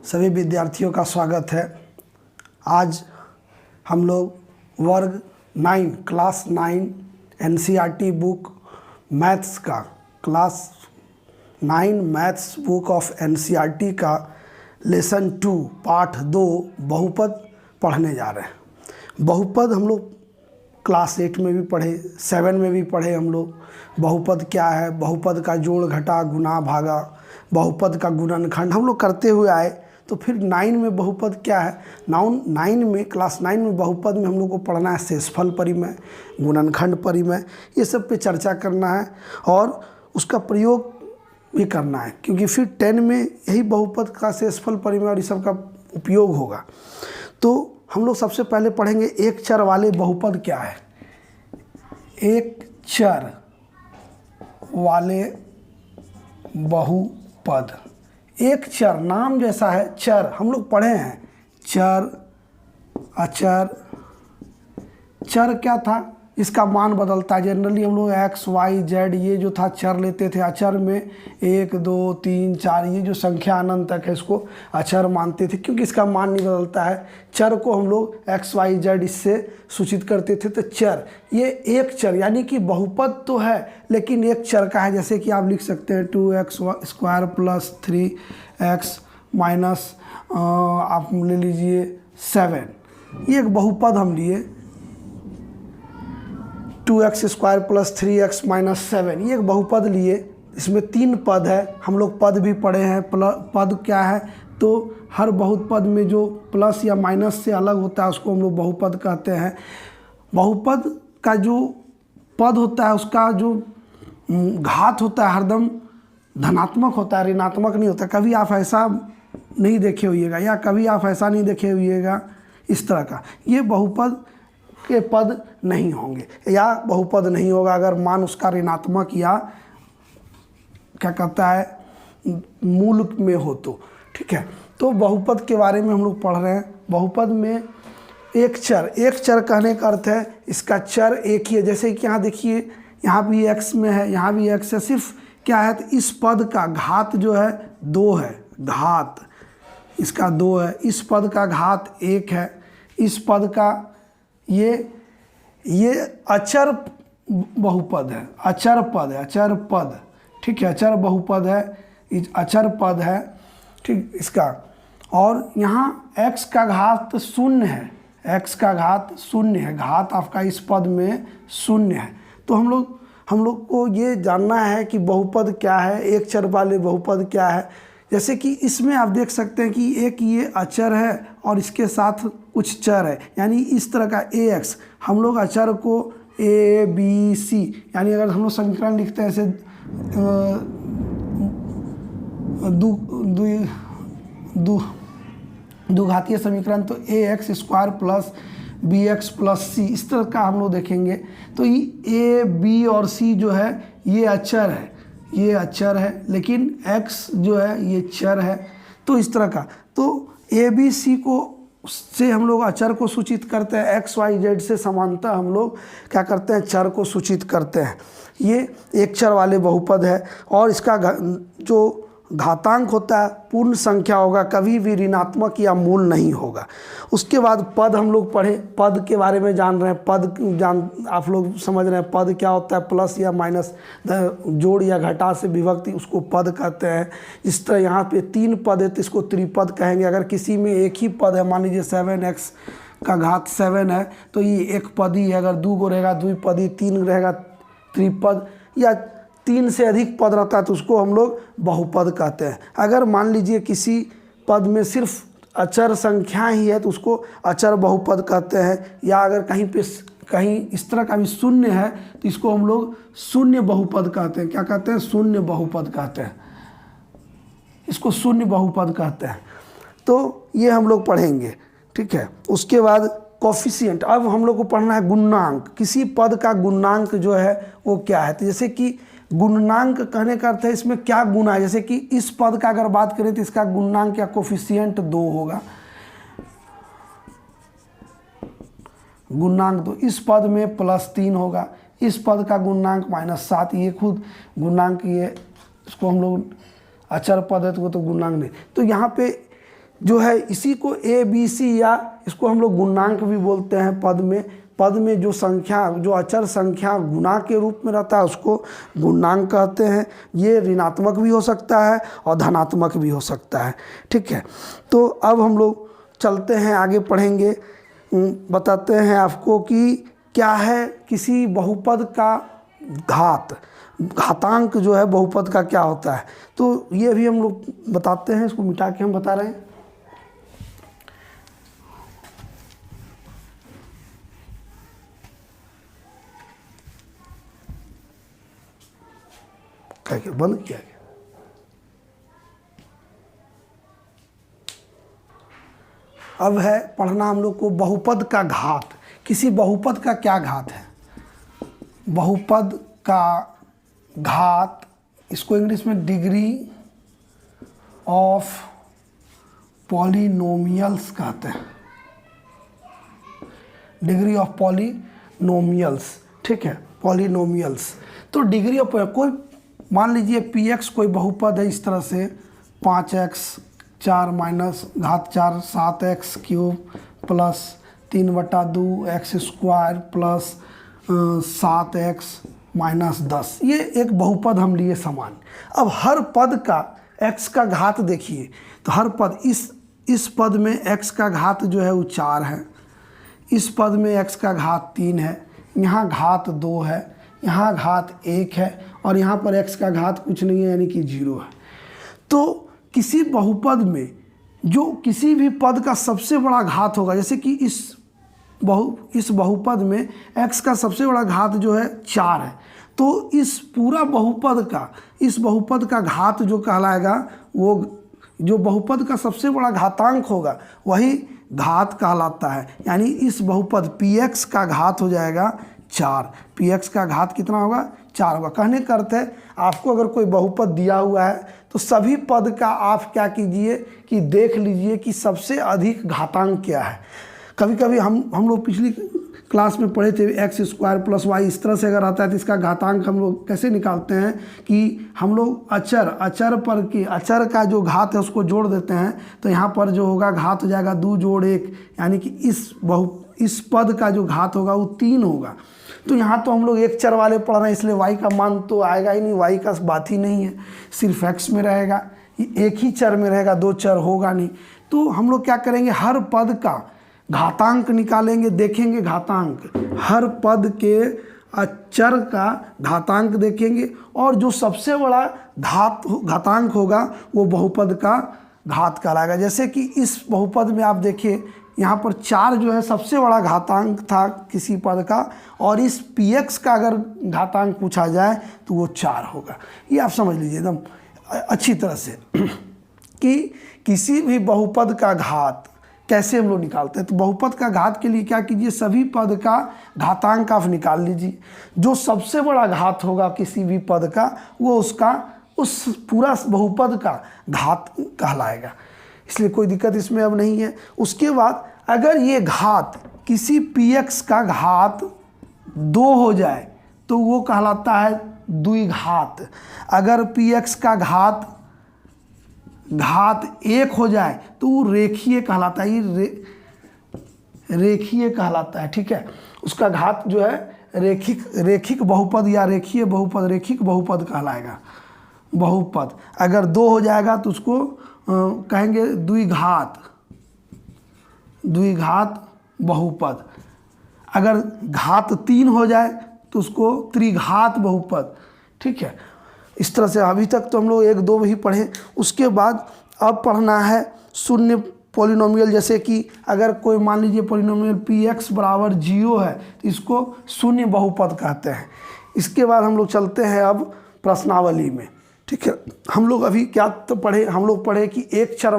सभी विद्यार्थियों का स्वागत है। आज हम लोग वर्ग 9 क्लास 9 एनसीईआरटी बुक मैथ्स का class 9 maths book of NCERT का लेसन 2 पाठ 2 बहुपद पढ़ने जा रहे हैं। बहुपद हम लोग क्लास 8 में भी पढ़े, 7 में भी पढ़े हम लोग। बहुपद क्या है, बहुपद का जोड़ घटा गुना भागा, बहुपद का गुणनखंड हम लोग करते हुए आए। तो फिर 9 में बहुपद क्या है, 9 में क्लास 9 में बहुपद में हम लोग को पढ़ना है शेषफल परिमेय, गुणनखंड परिमेय, ये सब पे चर्चा करना है और उसका प्रयोग भी करना है, क्योंकि फिर 10 में यही बहुपद का शेषफल परिमेय और इस सब का उपयोग होगा। तो हम लोग सबसे पहले पढ़ेंगे एक चर वाले बहुपद क्या है। एक चर वाले बहुपद, एक चर नाम जैसा है चर, हम लोग पढ़े हैं चर, अचर। चर क्या था, इसका मान बदलता है। जनरली हम लोग एक्स वाई जेड ये जो था चर लेते थे। अचर में 1 2 3 4 ये जो संख्या अनंत तक है इसको अचर मानते थे, क्योंकि इसका मान नहीं बदलता है। चर को हम लोग एक्स वाई जेड इससे सूचित करते थे। तो चर, ये एक चर यानी कि बहुपद तो है लेकिन एक चर का है। जैसे कि आप लिख सकते हैं 2x² प्लस 3x माइनस आप ले लीजिए 7, ये एक बहुपद हम लिए। 2x² प्लस 3x माइनस 7 ये एक बहुपद लिए। इसमें 3 पद है, हम लोग पद भी पढ़े हैं। पद क्या है, तो हर बहुपद में जो प्लस या माइनस से अलग होता है उसको हम लोग बहुपद कहते हैं। बहुपद का जो पद होता है उसका जो घात होता है हरदम धनात्मक होता है, ऋणात्मक नहीं होता। कभी आप ऐसा नहीं देखे होइएगा या कभी आप ऐसा नहीं देखे होइएगा इस तरह का। ये बहुपद के पद नहीं होंगे या बहुपद नहीं होगा अगर मान उसका ऋणात्मक या क्या कहता है मूल में हो तो, ठीक है। तो बहुपद के बारे में हम लोग पढ़ रहे हैं। बहुपद में एक चर कहने का अर्थ है इसका चर एक ही है। जैसे कि यहाँ देखिए, यहाँ भी x में है, यहाँ भी x है, सिर्फ क्या है तो इस पद का घात जो है 2 है, घात इसका 2 है, इस पद का घात 1 है, इस पद का ये अचर बहुपद है, अचर पद है, अचर पद, ठीक है, अचर बहुपद है, अचर पद है, ठीक इसका। और यहाँ x का घात 0 है, x का घात 0 है, घात आपका इस पद में 0 है। तो हम लोग को ये जानना है कि बहुपद क्या है, एक चर वाले बहुपद क्या है। जैसे कि इसमें आप देख सकते हैं कि एक ये अचर है और इसके साथ कुछ चर है, यानी इस तरह का ax। हम लोग अचर को a b c, यानी अगर हम लोग समीकरण लिखते हैं ऐसे द्विघातीय समीकरण, तो ax² plus bx plus c इस तरह का हम लोग देखेंगे। तो ये a b और c जो है ये अचर है, ये अचर है, लेकिन x जो है ये चर है। तो इस तरह का, तो a b c को से हम लोग अचर को सूचित करते हैं, x y z से समानता हम लोग क्या करते हैं, चर को सूचित करते हैं। ये एक चर वाले बहुपद है और इसका जो घातांक होता है पूर्ण संख्या होगा, कभी भी ऋणात्मक या मूल नहीं होगा। उसके बाद पद हम लोग पढ़े, पद के बारे में जान रहे हैं। पद आप लोग समझ रहे हैं पद क्या होता है, प्लस या माइनस जोड़ या घटा से विभक्ति, उसको पद कहते हैं। इस तरह यहाँ पे 3 पद है तो इसको त्रिपद कहेंगे। अगर किसी में एक ही पद है, मान लीजिए 7x का घात 7 है तो ये एक पदी है। अगर 2 गो रहेगा द्विपदी, 3 रहेगा त्रिपद, या 3 से अधिक पद रहता है तो उसको हम लोग बहुपद कहते हैं। अगर मान लीजिए किसी पद में सिर्फ अचर संख्या ही है तो उसको अचर बहुपद कहते हैं। या अगर कहीं इस तरह का भी 0 है तो इसको हम लोग शून्य बहुपद कहते हैं। क्या कहते हैं, शून्य बहुपद कहते हैं, इसको शून्य बहुपद कहते हैं। तो ये हम लोग पढ़ेंगे, ठीक है। उसके बाद कोफिशिएंट, अब हम लोग को पढ़ना है गुणांक। किसी पद का गुणांक जो है वो क्या है, तो जैसे कि गुणांक कहने का अर्थ है इसमें क्या गुना है। जैसे कि इस पद का अगर बात करें तो इसका गुणांक या कोफिशिएंट 2 होगा, गुणांक 2। इस पद में +3 होगा, इस पद का गुणांक -7। ये खुद गुणांक, ये इसको हम लोग अचर पद है तो वो तो गुणांक नहीं। तो यहाँ पे जो है इसी को ए बी सी या इसको हम लोग गुणांक भी बोलते हैं। पद में जो संख्या, जो अचर संख्या गुणा के रूप में रहता है उसको गुणांक कहते हैं। ये ऋणात्मक भी हो सकता है और धनात्मक भी हो सकता है, ठीक है। तो अब हम लोग चलते हैं आगे पढ़ेंगे, बताते हैं आपको कि क्या है किसी बहुपद का घातांक जो है बहुपद का क्या होता है। तो ये भी हम लोग बताते हैं, इसको मिटा के हम बता रहे हैं। क्या बंद किया गया। अब है पढ़ना हम लोग को बहुपद का घात। किसी बहुपद का क्या घात है? बहुपद का घात, इसको इंग्लिश में डिग्री ऑफ पॉलिनोमियल्स कहते हैं। डिग्री ऑफ पॉलिनोमियल्स, ठीक है, पॉलिनोमियल्स। तो डिग्री ऑफ, कोई मान लीजिए पी एक्स कोई बहुपद है इस तरह से 5x 4 माइनस घात 4 7x cube plus 3/2 x square plus 7x minus 10। ये एक बहुपद हम लिए समान। अब हर पद का x का घात देखिए, तो हर पद इस पद में x का घात जो है वो 4 है, इस पद में x का घात 3 है, यहाँ घात 2 है, यहाँ घात 1 है और यहाँ पर x का घात कुछ नहीं है यानी कि 0 है। तो किसी बहुपद में जो किसी भी पद का सबसे बड़ा घात होगा, जैसे कि इस बहुपद में x का सबसे बड़ा घात जो है 4 है, तो इस पूरा बहुपद का घात जो कहलाएगा, वो जो बहुपद का सबसे बड़ा घातांक होगा वही घात कहलाता है। यानी इस बहुपद px का घात हो जाएगा 4। px का घात कितना होगा? 4 होगा। कहने का अर्थ है आपको अगर कोई बहुपद दिया हुआ है तो सभी पद का आप क्या कीजिए कि देख लीजिए कि सबसे अधिक घातांक क्या है। कभी कभी हम लोग पिछली क्लास में पढ़े थे एक्स स्क्वायर प्लस वाई, इस तरह से अगर आता है तो इसका घातांक हम लोग कैसे निकालते हैं कि हम लोग अचर का जो घात है उसको जोड़ देते हैं, तो यहाँ पर जो होगा घात हो जाएगा 2 जोड़ 1, यानी कि इस पद का जो घात होगा वो 3 होगा। तो यहाँ तो हम लोग एक चर वाले पढ़ रहे हैं, इसलिए y का मान तो आएगा ही नहीं, y का बात ही नहीं है, सिर्फ x में रहेगा, एक ही चर में रहेगा, 2 चर होगा नहीं। तो हम लोग क्या करेंगे, हर पद का घातांक निकालेंगे, देखेंगे घातांक, हर पद के अचर का घातांक देखेंगे और जो सबसे बड़ा घातांक होगा वो बहुपद का घात कहलाएगा। जैसे कि इस बहुपद में आप देखिए यहाँ पर 4 जो है सबसे बड़ा घातांक था किसी पद का, और इस px का अगर घातांक पूछा जाए तो वो 4 होगा। ये आप समझ लीजिए एकदम अच्छी तरह से कि किसी भी बहुपद का घात कैसे हम लोग निकालते हैं। तो बहुपद का घात के लिए क्या कीजिए, सभी पद का घातांक आप निकाल लीजिए, जो सबसे बड़ा घात होगा किसी भी पद का वो उस पूरा बहुपद का घात कहलाएगा। इसलिए कोई दिक्कत इसमें अब नहीं है। उसके बाद अगर ये घात किसी px का घात 2 हो जाए तो वो कहलाता है द्विघात। अगर px का घात 1 हो जाए तो वो रेखीय कहलाता है, ये रेखीय कहलाता है, ठीक है। उसका घात जो है रेखिक बहुपद या रेखीय बहुपद कहलाएगा। बहुपद अगर 2 हो जाएगा तो उसको कहेंगे द्विघात बहुपद। अगर घात 3 हो जाए तो उसको त्रिघात बहुपद, ठीक है। इस तरह से अभी तक तो हम लोग 1 2 ही पढ़े। उसके बाद अब पढ़ना है शून्य पॉलिनोमियल। जैसे कि अगर कोई मान लीजिए पॉलिनोमियल px बराबर 0 है तो इसको शून्य बहुपद कहते हैं। इसके बाद हम लोग चलते हैं अब प्रश्नावली में, ठीक है। हम लोग अभी क्या तो पढ़े, हम लोग पढ़े कि एक चर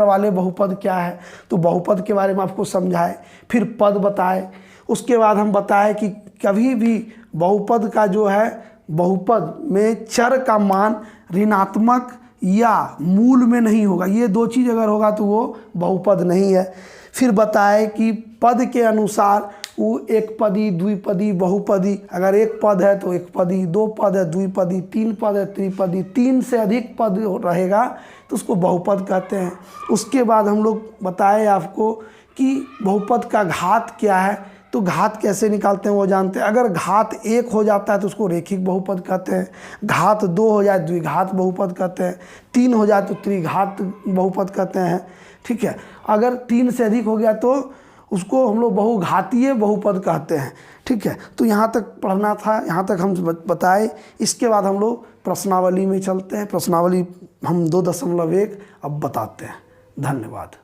वाले बहुपद क्या है, तो बहुपद के बारे में आपको समझाए, फिर पद बताए। उसके बाद हम बताए कि कभी भी बहुपद का जो है, बहुपद में चर का मान ऋणात्मक या मूल में नहीं होगा, ये 2 चीज़ अगर होगा तो वो बहुपद नहीं है। फिर बताए कि पद के अनुसार वो एक पदी, द्विपदी, बहुपदी। अगर एक पद है तो एक पदी, दो पद है द्विपदी, तीन पद है त्रिपदी, तीन से अधिक पद रहेगा तो उसको बहुपद कहते हैं। उसके बाद हम लोग बताए आपको कि बहुपद का घात क्या है, तो घात कैसे निकालते हैं वो जानते हैं। अगर घात एक हो जाता है तो उसको रेखिक बहुपद कहते हैं, घात दो हो जाए द्विघात बहुपद कहते हैं, तीन हो जाए तो त्रिघात बहुपद कहते हैं। ठीक है, अगर तीन से अधिक हो गया तो उसको हम लोग बहुघातीय बहुपद कहते हैं। ठीक है, तो यहाँ तक पढ़ना था, यहाँ तक हम बताए। इसके बाद हम लोग प्रश्नावली में चलते हैं। प्रश्नावली हम 2.1 अब बताते हैं। धन्यवाद।